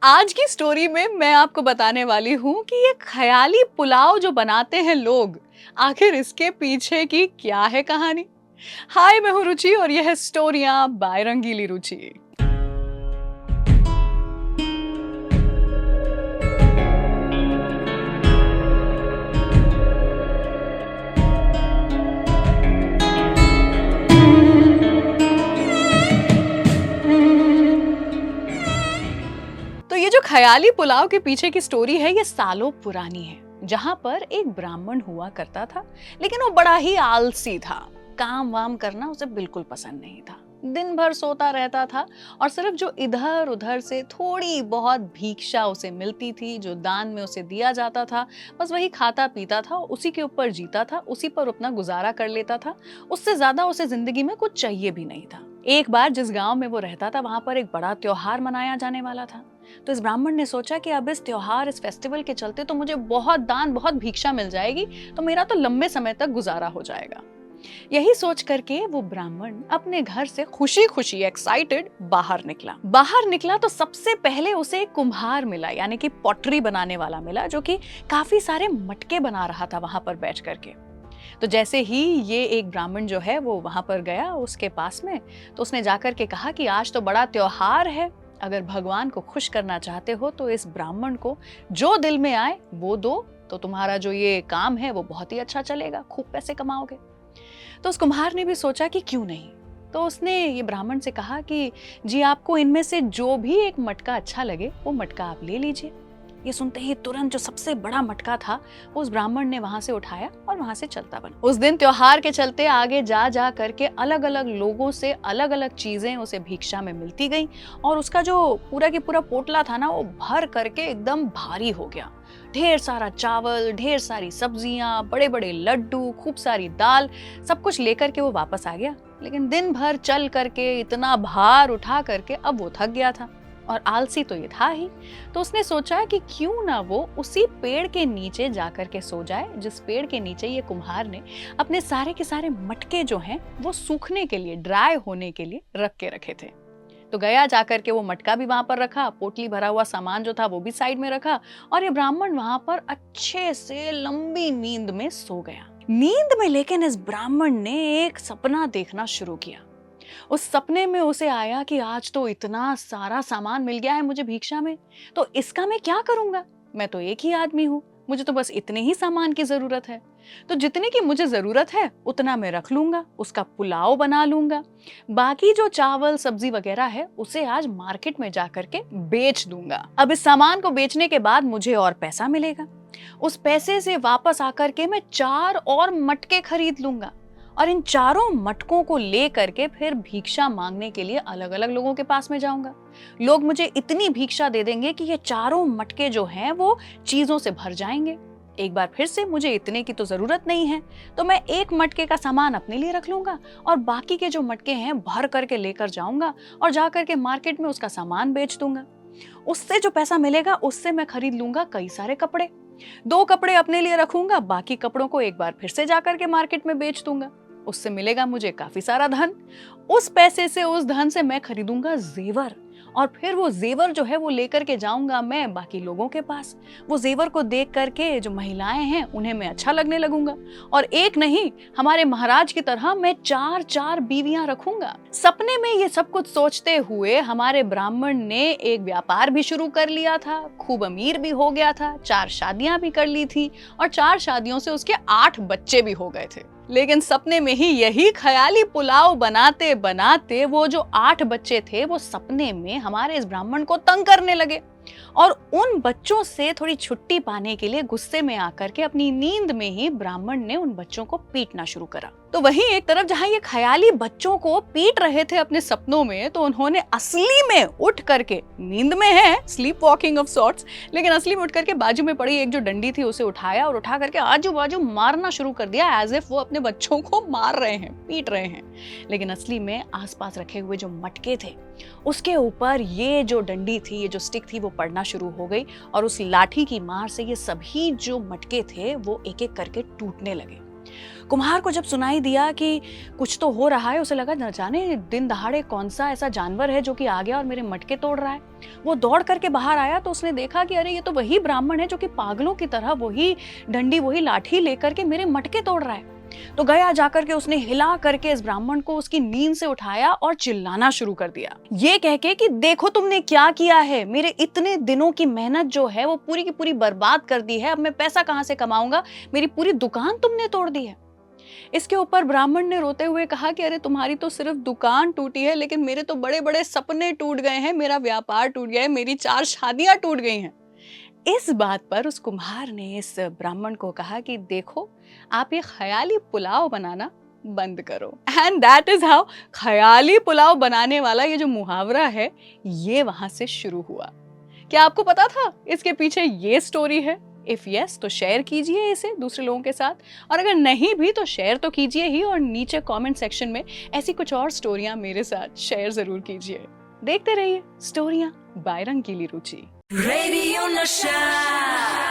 आज की स्टोरी में मैं आपको बताने वाली हूँ कि ये ख़याली पुलाव जो बनाते हैं लोग, आखिर इसके पीछे की क्या है कहानी? हाय, मैं हूँ रुचि और यह है स्टोरियाँ बाय रंगीली रुचि। तो ये जो ख़याली पुलाव के पीछे की स्टोरी है, ये सालों पुरानी है। जहाँ पर एक ब्राह्मण हुआ करता था, लेकिन वो बड़ा ही आलसी था। काम वाम करना उसे बिल्कुल पसंद नहीं था। दिन भर सोता रहता था और सिर्फ जो इधर उधर से थोड़ी बहुत भिक्षा उसे मिलती थी, जो दान में उसे दिया जाता था, बस वही खाता पीता था, उसी के ऊपर जीता था, उसी पर अपना गुजारा कर लेता था। उससे ज्यादा उसे जिंदगी में कुछ चाहिए भी नहीं था। एक बार जिस गांव में वो रहता था, वहां पर एक बड़ा त्योहार मनाया जाने वाला था। तो इस ब्राह्मण ने सोचा कि अब इस त्योहार, इस फेस्टिवल के चलते तो मुझे बहुत दान, बहुत भिक्षा मिल जाएगी, तो मेरा तो लंबे समय तक गुजारा हो जाएगा। यही सोच करके वो ब्राह्मण अपने घर से खुशी खुशी एक्साइटेड बाहर निकला तो सबसे पहले उसे एक कुम्हार मिला, यानी कि पॉटरी बनाने वाला मिला, जो कि काफी सारे मटके बना रहा था वहां पर बैठ करके। तो जैसे ही ये एक ब्राह्मण जो है वो वहां पर गया उसके पास में, तो उसने जाकर के कहा कि आज तो बड़ा त्योहार है, अगर भगवान को खुश करना चाहते हो तो इस ब्राह्मण को जो दिल में आए वो दो, तो तुम्हारा जो ये काम है वो बहुत ही अच्छा चलेगा, खूब पैसे कमाओगे। तो उस कुम्हार ने भी सोचा कि क्यों नहीं। तो उसने ये ब्राह्मण से कहा कि जी, आपको इनमें से जो भी एक मटका अच्छा लगे वो मटका आप ले लीजिए। ये सुनते ही तुरंत जो सबसे बड़ा मटका था वो उस ब्राह्मण ने वहां से उठाया और वहां से चलता बना। उस दिन त्योहार के चलते आगे जा जा करके अलग अलग लोगों से अलग अलग चीजें उसे भिक्षा में मिलती गई, और उसका जो पूरा की पूरा पोटला था ना, वो भर करके एकदम भारी हो गया। ढेर सारा चावल, ढेर सारी सब्जियां, बड़े बड़े लड्डू, खूब सारी दाल, सब कुछ लेकर के वो वापस आ गया। लेकिन दिन भर चल करके, इतना भार उठा करके अब वो थक गया था, और आलसी तो ये था ही। तो उसने सोचा कि क्यों ना वो उसी पेड़ के नीचे जाकर के सो जाए, जिस पेड़ के नीचे ये कुम्हार ने अपने सारे के सारे मटके जो हैं वो सूखने के लिए, ड्राई होने के लिए रख के रखे थे। तो गया जाकर के वो मटका भी वहां पर रखा, पोटली भरा हुआ सामान जो था वो भी साइड में रखा, और ये ब्राह्मण वहां पर अच्छे से लंबी नींद में सो गया। नींद में लेकिन इस ब्राह्मण ने एक सपना देखना शुरू किया। उस सपने में उसे आया कि आज तो इतना सारा सामान मिल गया है मुझे भिक्षा में, तो इसका मैं क्या करूंगा? मैं तो एक ही आदमी हूँ, मुझे तो बस इतने ही सामान की जरूरत है। तो जितने की मुझे जरूरत है उतना मैं रख लूंगा, उसका पुलाव बना लूंगा। बाकी जो चावल सब्जी वगैरह है उसे आज मार्केट में जाकर के बेच दूंगा। अब इस सामान को बेचने के बाद मुझे और पैसा मिलेगा। उस पैसे से वापस आकर के मैं 4 और मटके खरीद लूंगा, और इन चारों मटकों को ले करके फिर भिक्षा मांगने के लिए अलग अलग लोगों के पास में जाऊंगा। लोग मुझे इतनी भिक्षा दे देंगे कि ये चारों मटके जो हैं वो चीजों से भर जाएंगे। एक बार फिर से मुझे इतने की तो जरूरत नहीं है, तो मैं एक मटके का सामान अपने लिए रख लूंगा और बाकी के जो मटके हैं भर करके लेकर जाऊंगा और जा करके मार्केट में उसका सामान बेच दूंगा। उससे जो पैसा मिलेगा उससे मैं खरीद लूंगा कई सारे कपड़े। 2 कपड़े अपने लिए रखूंगा, बाकी कपड़ों को एक बार फिर से जाकर के मार्केट में बेच दूंगा। उससे मिलेगा मुझे काफी सारा धन। उस पैसे से, उस धन से मैं खरीदूंगा जेवर, और फिर वो जेवर जो है वो लेकर के जाऊंगा मैं बाकी लोगों के पास। वो जेवर को देख करके जो महिलाएं हैं उन्हें मैं अच्छा लगने लगूंगा, और एक नहीं, हमारे महाराज की तरह मैं 4-4 बीवियां रखूंगा। सपने में ये सब कुछ सोचते हुए हमारे ब्राह्मण ने एक व्यापार भी शुरू कर लिया था, खूब अमीर भी हो गया था, 4 शादियां भी कर ली थी, और 4 शादियों से उसके 8 बच्चे भी हो गए थे। लेकिन सपने में ही यही ख़याली पुलाव बनाते बनाते वो जो 8 बच्चे थे वो सपने में हमारे इस ब्राह्मण को तंग करने लगे, और उन बच्चों से थोड़ी छुट्टी पाने के लिए गुस्से में आकर के अपनी नींद में ही ब्राह्मण ने उन बच्चों को पीटना शुरू करा। तो वहीं एक तरफ जहां ये ख़याली बच्चों को पीट रहे थे अपने सपनों में, तो उन्होंने असली में उठ करके, नींद में है, स्लीप वॉकिंग ऑफ सॉर्ट्स, लेकिन असली में उठ करके बाजू में पड़ी एक जो डंडी थी उसे उठाया और उठा करके आजू बाजू मारना शुरू कर दिया, एज इफ वो अपने बच्चों को मार रहे हैं, पीट रहे हैं। लेकिन असली में आसपास रखे हुए जो मटके थे उसके ऊपर ये जो डंडी थी, ये जो स्टिक थी, वो पड़ना शुरू हो गई, और उस लाठी की मार से ये सभी जो मटके थे वो एक एक करके टूटने लगे। कुम्हार को जब सुनाई दिया कि कुछ तो हो रहा है, उसे लगा न जाने दिन दहाड़े कौन सा ऐसा जानवर है जो कि आ गया और मेरे मटके तोड़ रहा है। वो दौड़ करके बाहर आया तो उसने देखा कि अरे ये तो वही ब्राह्मण है जो कि पागलों की तरह वही डंडी वही लाठी लेकर के मेरे मटके तोड़ रहा है। तो गया जाकर के उसने हिला करके इस ब्राह्मण को उसकी नींद से उठाया और चिल्लाना शुरू कर दिया, ये कह के कि देखो तुमने क्या किया है, मेरे इतने दिनों की मेहनत जो है वो पूरी की पूरी बर्बाद कर दी है, अब मैं पैसा कहां से कमाऊंगा, मेरी पूरी दुकान तुमने तोड़ दी है। इसके ऊपर ब्राह्मण ने रोते हुए कहा कि अरे तुम्हारी तो सिर्फ दुकान टूटी है, लेकिन मेरे तो बड़े बड़े सपने टूट गए हैं, मेरा व्यापार टूट गया है, मेरी 4 शादियां टूट गई हैं। इस बात पर उस कुम्हार ने इस ब्राह्मण को कहा कि देखो आप ये ख्याली पुलाव बनाना बंद करो। एंड दैट इज हाउ ख्याली पुलाव बनाने वाला ये जो मुहावरा है ये वहां से शुरू हुआ। क्या आपको पता था इसके पीछे ये स्टोरी है? इफ यस तो शेयर कीजिए इसे दूसरे लोगों के साथ, और अगर नहीं भी तो शेयर तो कीजिए ही, और नीचे कमेंट सेक्शन में ऐसी कुछ और स्टोरियां मेरे साथ शेयर जरूर कीजिए। देखते रहिए स्टोरियां बाय रंगीली रुचि। Radio Nasha.